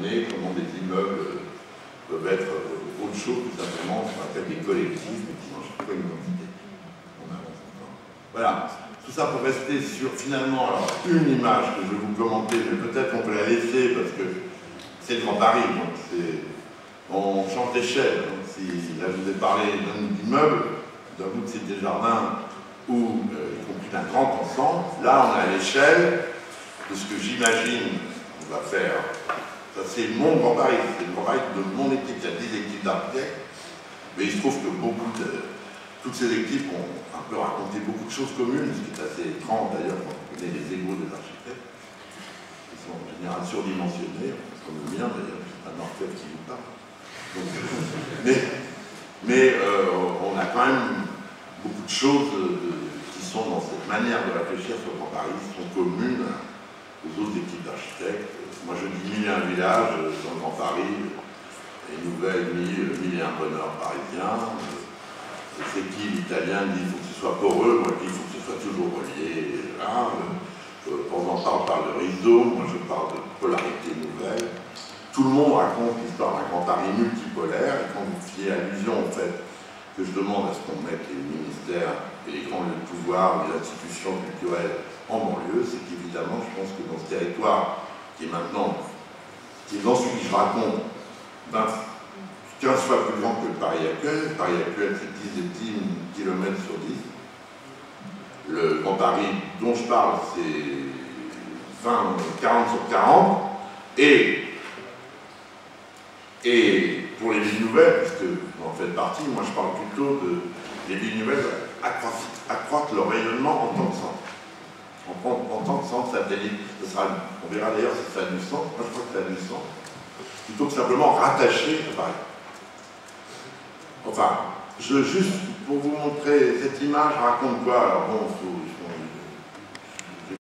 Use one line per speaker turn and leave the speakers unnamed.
raisonner comment des immeubles peuvent être autre chose que simplement ce qu'on appelle des collectifs, mais qui n'ont pas une identité. On avance encore. Voilà. Tout ça pour rester sur, finalement, alors, une image que je vais vous commenter, mais peut-être qu'on peut la laisser parce que c'est le Grand Paris, donc on change d'échelle. Si là, je vous ai parlé d'un immeuble, d'un bout de Cité Jardin, ou y compris d'un grand ensemble, là, on est à l'échelle de ce que j'imagine on va faire. Ça, c'est mon Grand Paris, c'est le Grand Paris de mon équipe. Il y a 10 équipes d'architectes, mais il se trouve que toutes ces équipes ont un peu raconté beaucoup de choses communes, ce qui est assez étrange d'ailleurs quand on connaît les égos des architectes, qui sont en général surdimensionnés, comme le mien d'ailleurs, c'est un orfèvre qui vous parle. Donc, mais on a quand même beaucoup de choses qui sont dans cette manière de réfléchir sur le Grand Paris, qui sont communes aux autres équipes d'architectes. Moi je dis 1000 et un villages dans le Grand Paris, les nouvelles 1000 et un bonheurs parisiens. C'est qui l'italien dit qu'il faut que ce soit poreux, moi je dis qu'il faut que ce soit toujours relié. Là, de temps en temps on parle de rhizome, moi je parle de polarité nouvelle. Tout le monde raconte l'histoire d'un Grand Paris multipolaire, et quand vous fiez allusion au fait que je demande à ce qu'on mette les ministères et les grands lieux de pouvoir, les institutions culturelles en banlieue, c'est qu'évidemment je pense que dans ce territoire qui est maintenant, qui est dans celui que je raconte, 15 fois plus grand que le Paris actuel. Le Paris actuel, c'est 10 km sur 10. Le Grand Paris dont je parle, c'est 40 sur 40. Et pour les villes nouvelles, puisque vous en faites partie, moi je parle plutôt des villes nouvelles accroître leur rayonnement en tant que centre. En tant que centre satellite. On verra d'ailleurs si ça a du sens. Moi je crois que ça a du sens. Plutôt que simplement rattaché à Paris. Enfin, juste pour vous montrer cette image, raconte quoi? Alors bon,